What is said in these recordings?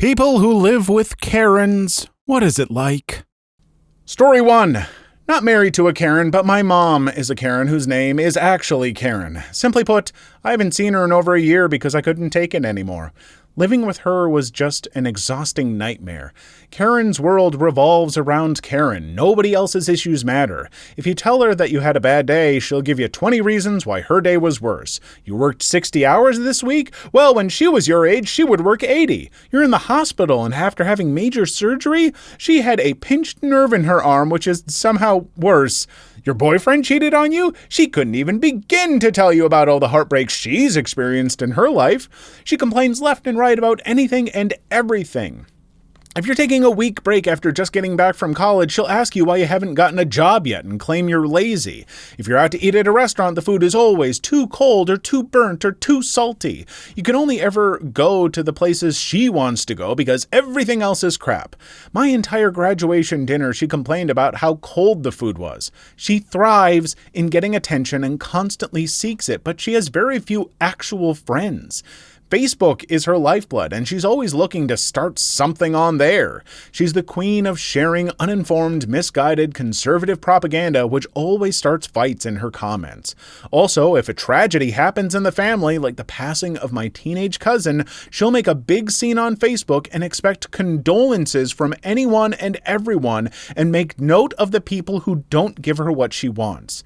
People who live with Karens, what is it like? Story 1. Not married to a Karen, but my mom is a Karen whose name is actually Karen. Simply put, I haven't seen her in over a year because I couldn't take it anymore. Living with her was just an exhausting nightmare. Karen's world revolves around Karen. Nobody else's issues matter. If you tell her that you had a bad day, she'll give you 20 reasons why her day was worse. You worked 60 hours this week? Well, when she was your age, she would work 80. You're in the hospital, and after having major surgery, she had a pinched nerve in her arm, which is somehow worse. Your boyfriend cheated on you? She couldn't even begin to tell you about all the heartbreaks she's experienced in her life. She complains left and right about anything and everything. If you're taking a week break after just getting back from college, she'll ask you why you haven't gotten a job yet and claim you're lazy. If you're out to eat at a restaurant, the food is always too cold or too burnt or too salty. You can only ever go to the places she wants to go because everything else is crap. My entire graduation dinner, she complained about how cold the food was. She thrives in getting attention and constantly seeks it, but she has very few actual friends. Facebook is her lifeblood, and she's always looking to start something on there. She's the queen of sharing uninformed, misguided, conservative propaganda, which always starts fights in her comments. Also, if a tragedy happens in the family, like the passing of my teenage cousin, she'll make a big scene on Facebook and expect condolences from anyone and everyone, and make note of the people who don't give her what she wants.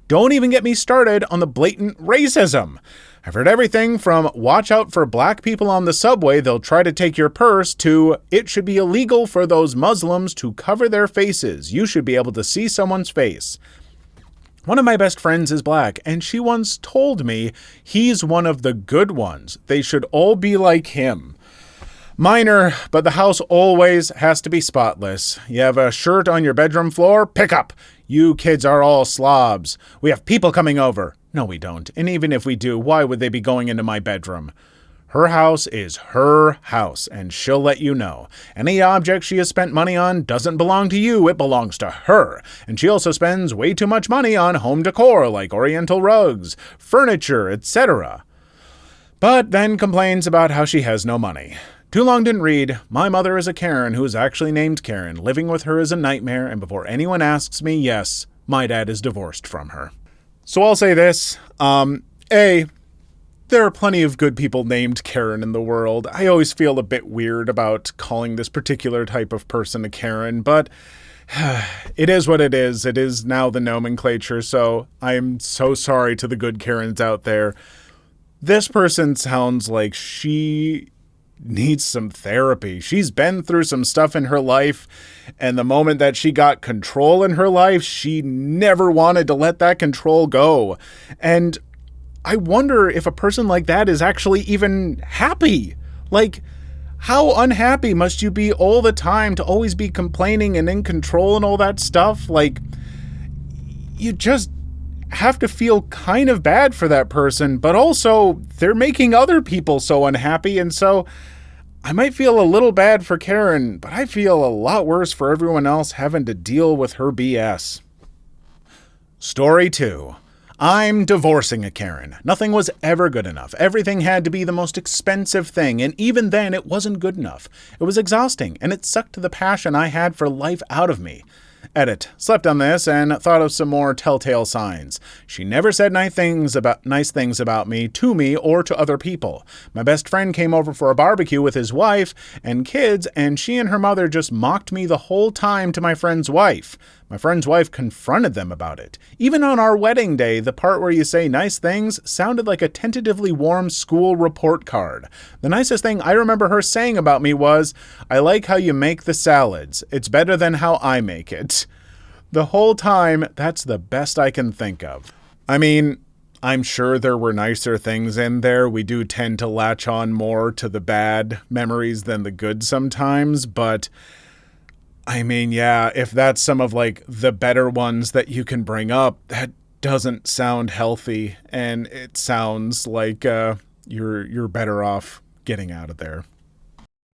Don't even get me started on the blatant racism. I've heard everything from watch out for black people on the subway, they'll try to take your purse, to it should be illegal for those Muslims to cover their faces. You should be able to see someone's face. One of my best friends is black, and she once told me he's one of the good ones. They should all be like him. Minor, but the house always has to be spotless. You have a shirt on your bedroom floor? Pick up! You kids are all slobs. We have people coming over. No, we don't. And even if we do, why would they be going into my bedroom? Her house is her house, and she'll let you know. Any object she has spent money on doesn't belong to you, it belongs to her. And she also spends way too much money on home decor, like oriental rugs, furniture, etc. But then complains about how she has no money. Too long didn't read. My mother is a Karen who is actually named Karen. Living with her is a nightmare, and before anyone asks me, yes, my dad is divorced from her. So I'll say this. A, there are plenty of good people named Karen in the world. I always feel a bit weird about calling this particular type of person a Karen, but it is what it is. It is now the nomenclature, so I'm so sorry to the good Karens out there. This person sounds like she needs some therapy. She's been through some stuff in her life, and the moment that she got control in her life, she never wanted to let that control go. And I wonder if a person like that is actually even happy. Like, how unhappy must you be all the time to always be complaining and in control and all that stuff? Like, you just have to feel kind of bad for that person, but also they're making other people so unhappy, and so I might feel a little bad for Karen, but I feel a lot worse for everyone else having to deal with her BS. Story 2. I'm divorcing a Karen. Nothing was ever good enough. Everything had to be the most expensive thing, and even then it wasn't good enough. It was exhausting, and it sucked the passion I had for life out of me. Edit. Slept on this and thought of some more telltale signs. She never said nice things about me, to me, or to other people. My best friend came over for a barbecue with his wife and kids, and she and her mother just mocked me the whole time to my friend's wife. My friend's wife confronted them about it. Even on our wedding day, the part where you say nice things sounded like a tentatively warm school report card. The nicest thing I remember her saying about me was, "I like how you make the salads. It's better than how I make it." The whole time, that's the best I can think of. I mean, I'm sure there were nicer things in there. We do tend to latch on more to the bad memories than the good sometimes, but I mean, yeah, if that's some of like the better ones that you can bring up, that doesn't sound healthy, and it sounds like you're better off getting out of there.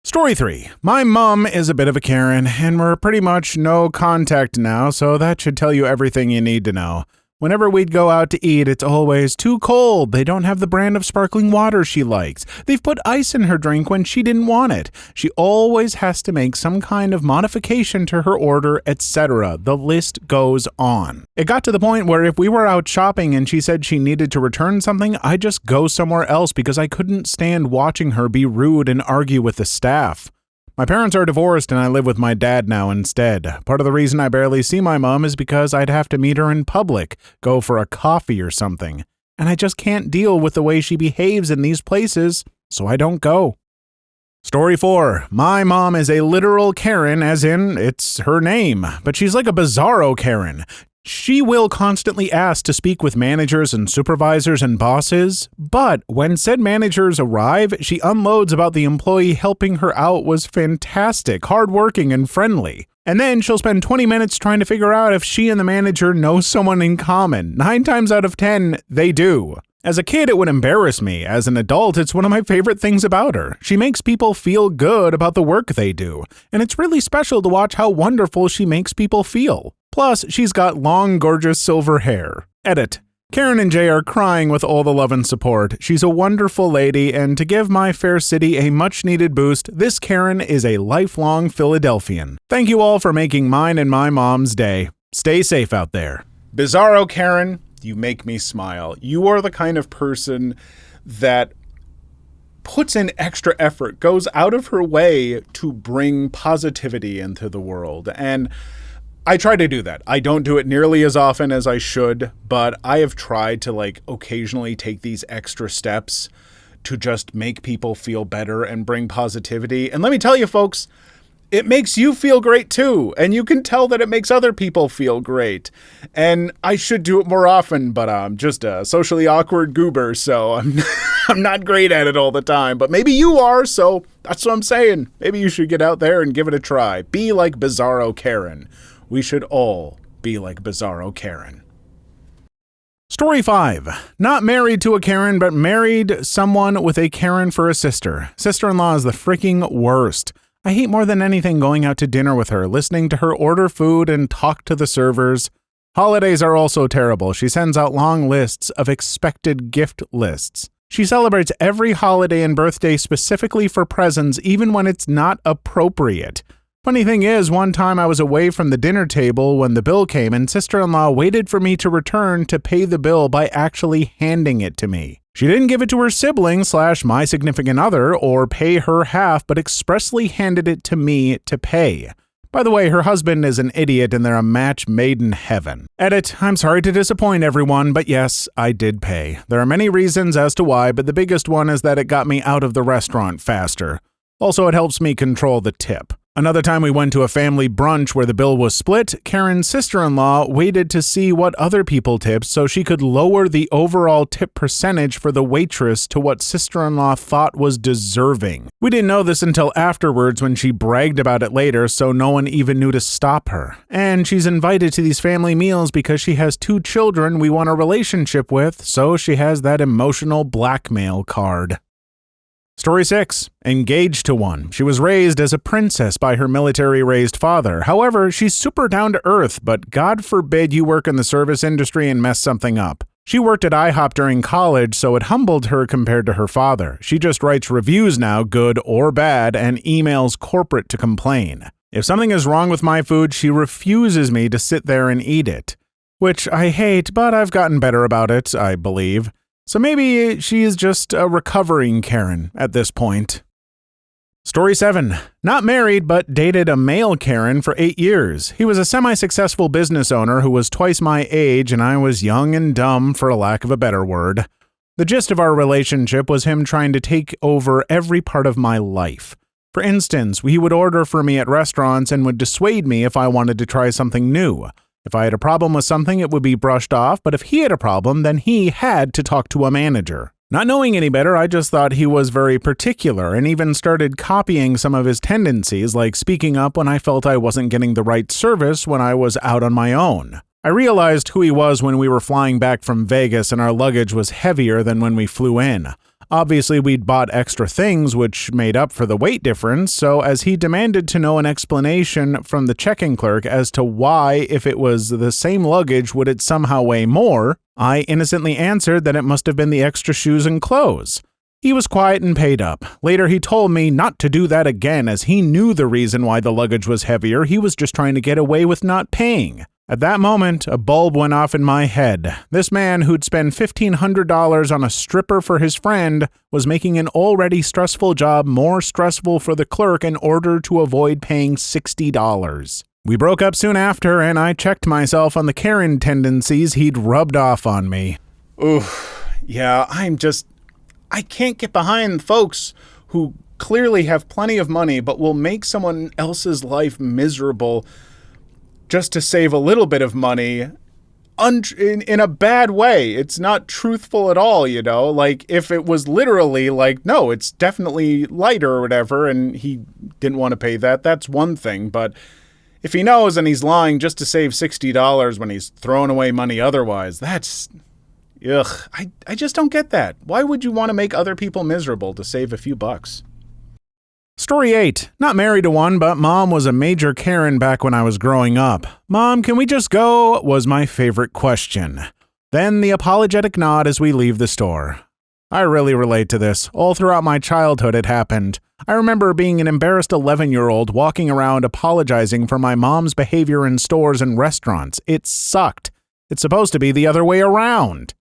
Story 3. My mom is a bit of a Karen, and we're pretty much no contact now, so that should tell you everything you need to know. Whenever we'd go out to eat, it's always too cold. They don't have the brand of sparkling water she likes. They've put ice in her drink when she didn't want it. She always has to make some kind of modification to her order, etc. The list goes on. It got to the point where if we were out shopping and she said she needed to return something, I'd just go somewhere else because I couldn't stand watching her be rude and argue with the staff. My parents are divorced and I live with my dad now instead. Part of the reason I barely see my mom is because I'd have to meet her in public, go for a coffee or something. And I just can't deal with the way she behaves in these places, so I don't go. Story 4. My mom is a literal Karen, as in, it's her name, but she's like a bizarro Karen. She will constantly ask to speak with managers and supervisors and bosses, but when said managers arrive, she unloads about the employee helping her out was fantastic, hardworking, and friendly. And then she'll spend 20 minutes trying to figure out if she and the manager know someone in common. 9 times out of 10, they do. As a kid, it would embarrass me. As an adult, it's one of my favorite things about her. She makes people feel good about the work they do, and it's really special to watch how wonderful she makes people feel. Plus, she's got long, gorgeous silver hair. Edit. Karen and Jay are crying with all the love and support. She's a wonderful lady, and to give my fair city a much-needed boost, this Karen is a lifelong Philadelphian. Thank you all for making mine and my mom's day. Stay safe out there. Bizarro Karen, you make me smile. You are the kind of person that puts in extra effort, goes out of her way to bring positivity into the world, and I try to do that. I don't do it nearly as often as I should, but I have tried to occasionally take these extra steps to just make people feel better and bring positivity. And let me tell you, folks, it makes you feel great too. And you can tell that it makes other people feel great. And I should do it more often, but I'm just a socially awkward goober, so I'm not great at it all the time. But maybe you are, so that's what I'm saying. Maybe you should get out there and give it a try. Be like Bizarro Karen. We should all be like Bizarro Karen. Story 5. Not married to a Karen, but married someone with a Karen for a sister. Sister-in-law is the freaking worst. I hate more than anything going out to dinner with her, listening to her order food and talk to the servers. Holidays are also terrible. She sends out long lists of expected gift lists. She celebrates every holiday and birthday specifically for presents, even when it's not appropriate. Funny thing is, one time I was away from the dinner table when the bill came, and sister-in-law waited for me to return to pay the bill by actually handing it to me. She didn't give it to her sibling / my significant other or pay her half, but expressly handed it to me to pay. By the way, her husband is an idiot and they're a match made in heaven. Edit. I'm sorry to disappoint everyone, but yes, I did pay. There are many reasons as to why, but the biggest one is that it got me out of the restaurant faster. Also, it helps me control the tip. Another time we went to a family brunch where the bill was split, Karen's sister-in-law waited to see what other people tipped so she could lower the overall tip percentage for the waitress to what sister-in-law thought was deserving. We didn't know this until afterwards when she bragged about it later, so no one even knew to stop her. And she's invited to these family meals because she has 2 children we want a relationship with, so she has that emotional blackmail card. Story 6. Engaged to one. She was raised as a princess by her military-raised father. However, she's super down to earth, but God forbid you work in the service industry and mess something up. She worked at IHOP during college, so it humbled her compared to her father. She just writes reviews now, good or bad, and emails corporate to complain. If something is wrong with my food, she refuses me to sit there and eat it. Which I hate, but I've gotten better about it, I believe. So maybe she is just a recovering Karen at this point. Story 7. Not married, but dated a male Karen for 8 years. He was a semi-successful business owner who was twice my age, and I was young and dumb, for a lack of a better word. The gist of our relationship was him trying to take over every part of my life. For instance, he would order for me at restaurants and would dissuade me if I wanted to try something new. If I had a problem with something, it would be brushed off, but if he had a problem, then he had to talk to a manager. Not knowing any better, I just thought he was very particular and even started copying some of his tendencies, like speaking up when I felt I wasn't getting the right service when I was out on my own. I realized who he was when we were flying back from Vegas and our luggage was heavier than when we flew in. Obviously, we'd bought extra things which made up for the weight difference, so as he demanded to know an explanation from the check-in clerk as to why, if it was the same luggage, would it somehow weigh more, I innocently answered that it must have been the extra shoes and clothes. He was quiet and paid up. Later, he told me not to do that again as he knew the reason why the luggage was heavier. He was just trying to get away with not paying. At that moment, a bulb went off in my head. This man who'd spend $1,500 on a stripper for his friend was making an already stressful job more stressful for the clerk in order to avoid paying $60. We broke up soon after, and I checked myself on the Karen tendencies he'd rubbed off on me. Oof, yeah, I can't get behind folks who clearly have plenty of money but will make someone else's life miserable just to save a little bit of money in a bad way. It's not truthful at all, you know? Like, if it was literally like, no, it's definitely lighter or whatever, and he didn't want to pay that, that's one thing. But if he knows and he's lying just to save $60 when he's throwing away money otherwise, that's... Ugh, I just don't get that. Why would you want to make other people miserable to save a few bucks? Story 8. Not married to one, but Mom was a major Karen back when I was growing up. Mom, can we just go? Was my favorite question. Then the apologetic nod as we leave the store. I really relate to this. All throughout my childhood it happened. I remember being an embarrassed 11-year-old walking around apologizing for my mom's behavior in stores and restaurants. It sucked. It's supposed to be the other way around.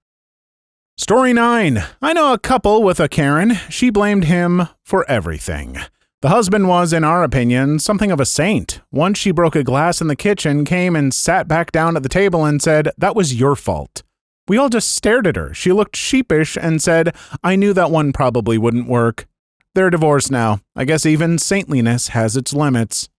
Story 9. I know a couple with a Karen. She blamed him for everything. The husband was, in our opinion, something of a saint. Once she broke a glass in the kitchen, came and sat back down at the table and said, "That was your fault." We all just stared at her. She looked sheepish and said, "I knew that one probably wouldn't work." They're divorced now. I guess even saintliness has its limits.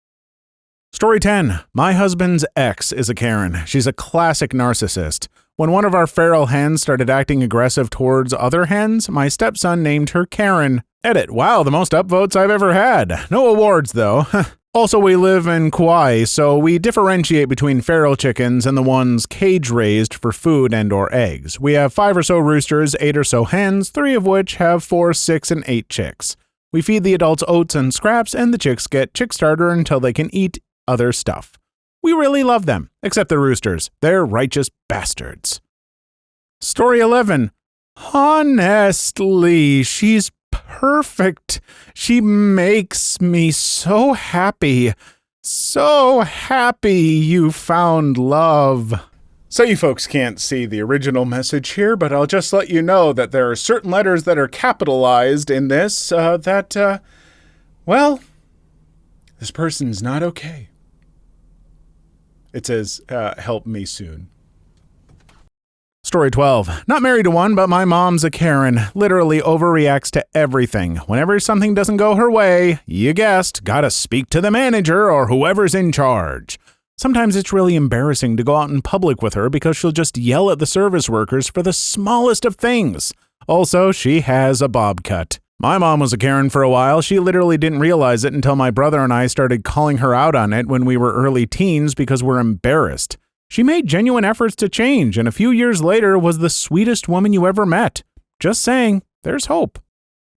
Story 10. My husband's ex is a Karen. She's a classic narcissist. When one of our feral hens started acting aggressive towards other hens, my stepson named her Karen. Edit. Wow, the most upvotes I've ever had. No awards, though. Also, we live in Kauai, so we differentiate between feral chickens and the ones cage-raised for food and or eggs. We have 5 or so roosters, 8 or so hens, 3 of which have 4, 6, and 8 chicks. We feed the adults oats and scraps, and the chicks get chick starter until they can eat other stuff. We really love them, except the roosters. They're righteous bastards. Story 11. Honestly, she's perfect. She makes me so happy. So happy you found love. So you folks can't see the original message here, but I'll just let you know that there are certain letters that are capitalized in this well, this person's not okay. It says, help me soon. Story 12. Not married to one, but my mom's a Karen. Literally overreacts to everything. Whenever something doesn't go her way, you guessed, gotta speak to the manager or whoever's in charge. Sometimes it's really embarrassing to go out in public with her because she'll just yell at the service workers for the smallest of things. Also, she has a bob cut. My mom was a Karen for a while. She literally didn't realize it until my brother and I started calling her out on it when we were early teens because we're embarrassed. She made genuine efforts to change, and a few years later was the sweetest woman you ever met. Just saying, there's hope.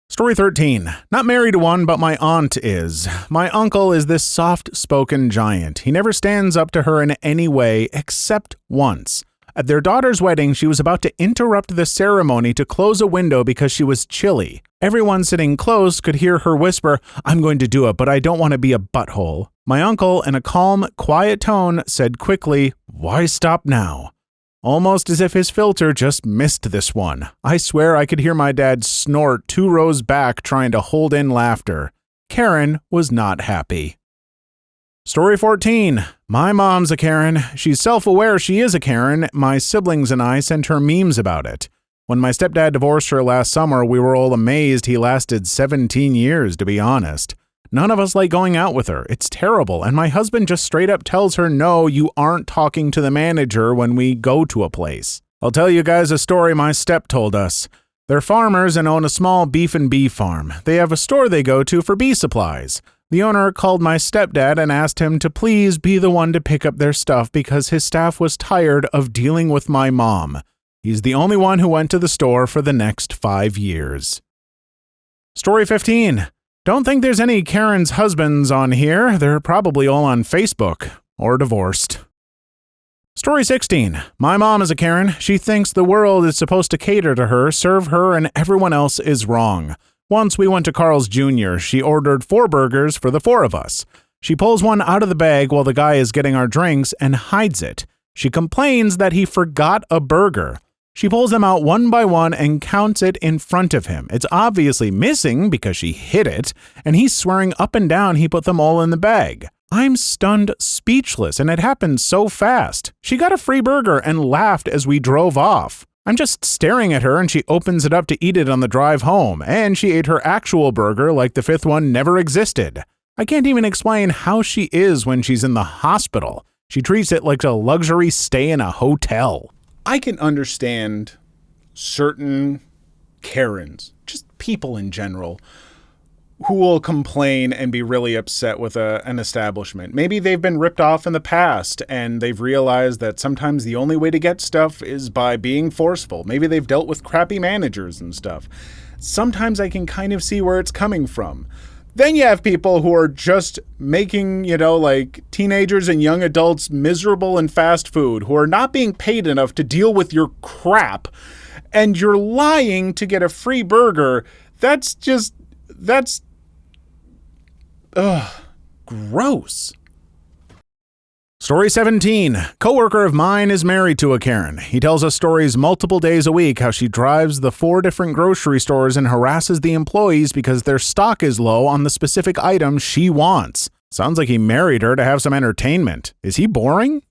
Story 13. Not married to one, but my aunt is. My uncle is this soft-spoken giant. He never stands up to her in any way except once. At their daughter's wedding, she was about to interrupt the ceremony to close a window because she was chilly. Everyone sitting close could hear her whisper, "I'm going to do it, but I don't want to be a butthole." My uncle, in a calm, quiet tone, said quickly, "Why stop now?" Almost as if his filter just missed this one. I swear I could hear my dad snort 2 rows back trying to hold in laughter. Karen was not happy. Story 14. My mom's a Karen. She's self-aware she is a Karen. My siblings and I sent her memes about it. When my stepdad divorced her last summer, we were all amazed he lasted 17 years, to be honest. None of us like going out with her. It's terrible, and my husband just straight up tells her, "No, you aren't talking to the manager when we go to a place." I'll tell you guys a story my step told us. They're farmers and own a small beef and bee farm. They have a store they go to for bee supplies. The owner called my stepdad and asked him to please be the one to pick up their stuff because his staff was tired of dealing with my mom. He's the only one who went to the store for the next 5 years. Story 15. Don't think there's any Karen's husbands on here. They're probably all on Facebook or divorced. Story 16. My mom is a Karen. She thinks the world is supposed to cater to her, serve her, and everyone else is wrong. Once we went to Carl's Jr. She ordered 4 burgers for the 4 of us. She pulls one out of the bag while the guy is getting our drinks and hides it. She complains that he forgot a burger. She pulls them out one by one and counts it in front of him. It's obviously missing because she hid it, and he's swearing up and down he put them all in the bag. I'm stunned speechless, and it happened so fast. She got a free burger and laughed as we drove off. I'm just staring at her, and she opens it up to eat it on the drive home, and she ate her actual burger like the 5th one never existed. I can't even explain how she is when she's in the hospital. She treats it like a luxury stay in a hotel. I can understand certain Karens, just people in general, who will complain and be really upset with an establishment. Maybe they've been ripped off in the past and they've realized that sometimes the only way to get stuff is by being forceful. Maybe they've dealt with crappy managers and stuff. Sometimes I can kind of see where it's coming from. Then you have people who are just making, like teenagers and young adults miserable in fast food, who are not being paid enough to deal with your crap, and you're lying to get a free burger. That's gross. Story 17. Coworker of mine is married to a Karen. He tells us stories multiple days a week how she drives the 4 different grocery stores and harasses the employees because their stock is low on the specific items she wants. Sounds like he married her to have some entertainment. Is he boring?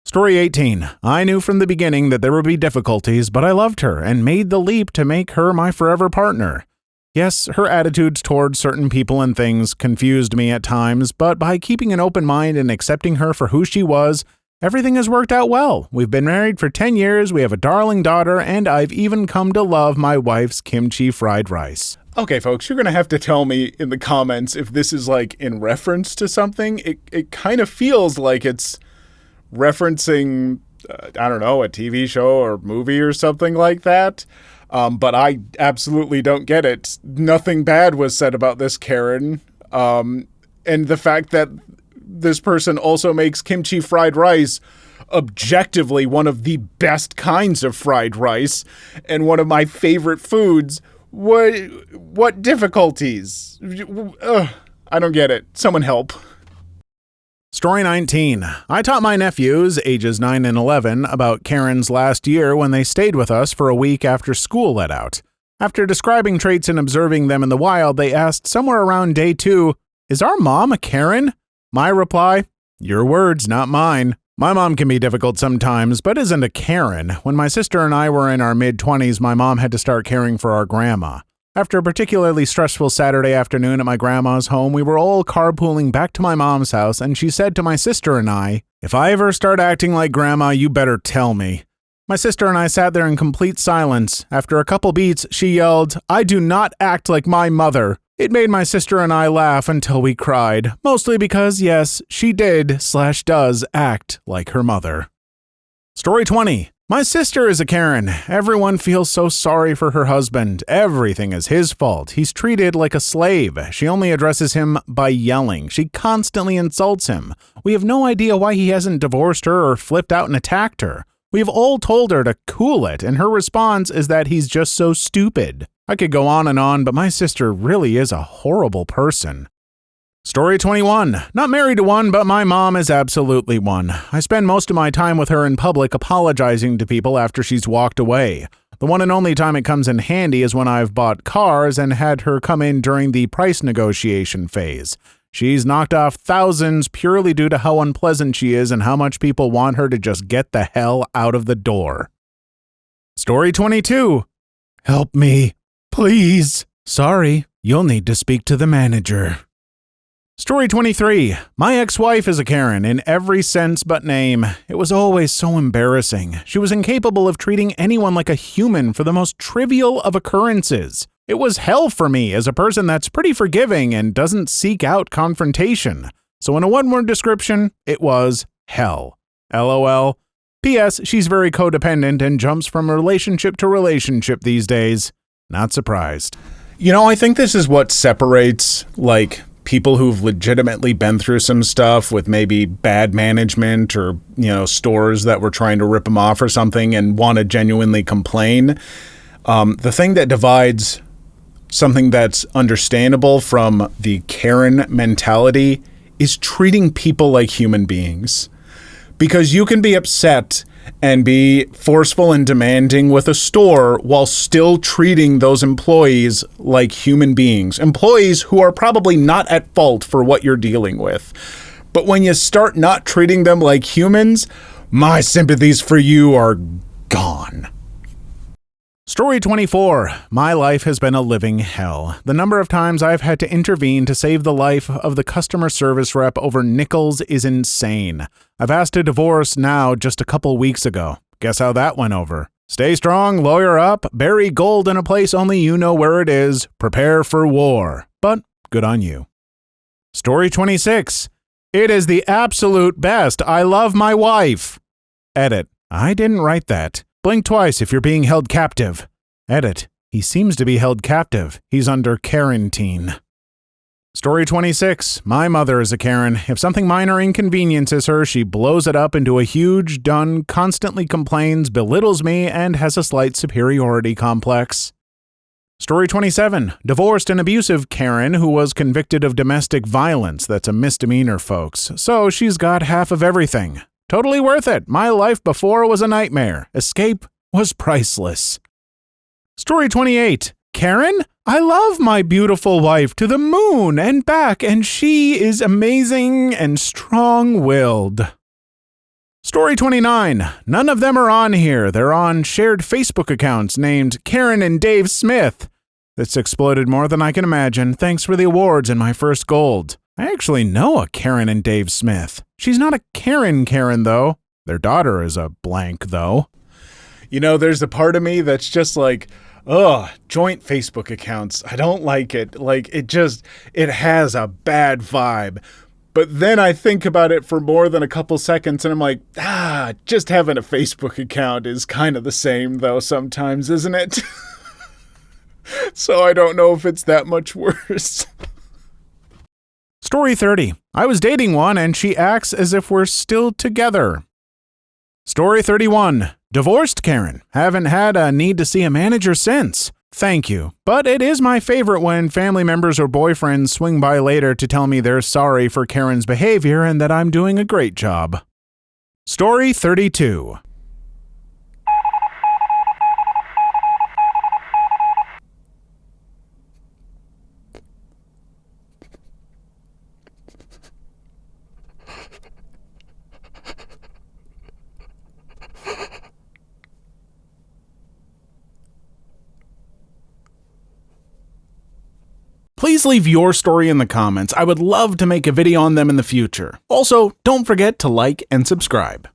Story 18. I knew from the beginning that there would be difficulties, but I loved her and made the leap to make her my forever partner. Yes, her attitudes towards certain people and things confused me at times, but by keeping an open mind and accepting her for who she was, everything has worked out well. We've been married for 10 years, we have a darling daughter, and I've even come to love my wife's kimchi fried rice. Okay, folks, you're going to have to tell me in the comments if this is like in reference to something. It kind of feels like it's referencing, a TV show or movie or something like that. But I absolutely don't get it. Nothing bad was said about this Karen. And the fact that this person also makes kimchi fried rice, objectively one of the best kinds of fried rice, and one of my favorite foods. What difficulties? I don't get it. Someone help. Story 19. I taught my nephews, ages 9 and 11, about Karens last year when they stayed with us for a week after school let out. After describing traits and observing them in the wild, they asked somewhere around day 2, "Is our mom a Karen?" My reply, "Your words, not mine. My mom can be difficult sometimes, but isn't a Karen. When my sister and I were in our mid-20s, my mom had to start caring for our grandma. After a particularly stressful Saturday afternoon at my grandma's home, we were all carpooling back to my mom's house, and she said to my sister and I, "If I ever start acting like grandma, you better tell me." My sister and I sat there in complete silence. After a couple beats, she yelled, "I do not act like my mother." It made my sister and I laugh until we cried, mostly because, yes, she did/does act like her mother. Story 20. My sister is a Karen. Everyone feels so sorry for her husband. Everything is his fault. He's treated like a slave. She only addresses him by yelling. She constantly insults him. We have no idea why he hasn't divorced her or flipped out and attacked her. We've all told her to cool it, and her response is that he's just so stupid. I could go on, but my sister really is a horrible person. Story 21. Not married to one, but my mom is absolutely one. I spend most of my time with her in public apologizing to people after she's walked away. The one and only time it comes in handy is when I've bought cars and had her come in during the price negotiation phase. She's knocked off thousands purely due to how unpleasant she is and how much people want her to just get the hell out of the door. Story 22. Help me, please. Sorry, you'll need to speak to the manager. Story 23. My ex-wife is a Karen in every sense but name. It was always so embarrassing. She was incapable of treating anyone like a human for the most trivial of occurrences. It was hell for me as a person that's pretty forgiving and doesn't seek out confrontation. So in a one-word description, it was hell. LOL. P.S. She's very codependent and jumps from relationship to relationship these days. Not surprised. I think this is what separates, like, people who've legitimately been through some stuff with maybe bad management or, stores that were trying to rip them off or something and want to genuinely complain. The thing that divides something that's understandable from the Karen mentality is treating people like human beings. Because you can be upset and be forceful and demanding with a store while still treating those employees like human beings. Employees who are probably not at fault for what you're dealing with. But when you start not treating them like humans, my sympathies for you are gone. Story 24. My life has been a living hell. The number of times I've had to intervene to save the life of the customer service rep over nickels is insane. I've asked to divorce now just a couple weeks ago. Guess how that went over? Stay strong, lawyer up, bury gold in a place only you know where it is, prepare for war. But good on you. Story 26. It is the absolute best. I love my wife. Edit. I didn't write that. Blink twice if you're being held captive. Edit. He seems to be held captive. He's under quarantine. Story 26. My mother is a Karen. If something minor inconveniences her, she blows it up into a huge done, constantly complains, belittles me, and has a slight superiority complex. Story 27. Divorced and abusive Karen who was convicted of domestic violence. That's a misdemeanor, folks. So she's got half of everything. Totally worth it. My life before was a nightmare. Escape was priceless. Story 28. Karen, I love my beautiful wife to the moon and back, and she is amazing and strong-willed. Story 29. None of them are on here. They're on shared Facebook accounts named Karen and Dave Smith. This exploded more than I can imagine. Thanks for the awards and my first gold. I actually know a Karen and Dave Smith. She's not a Karen, though. Their daughter is a blank, though. There's a part of me that's just like, joint Facebook accounts. I don't like it. Like, it has a bad vibe. But then I think about it for more than a couple seconds and I'm like, just having a Facebook account is kind of the same, though, sometimes, isn't it? So I don't know if it's that much worse. Story 30. I was dating one and she acts as if we're still together. Story 31. Divorced Karen. Haven't had a need to see a manager since. Thank you. But it is my favorite when family members or boyfriends swing by later to tell me they're sorry for Karen's behavior and that I'm doing a great job. Story 32. Please leave your story in the comments. I would love to make a video on them in the future. Also, don't forget to like and subscribe.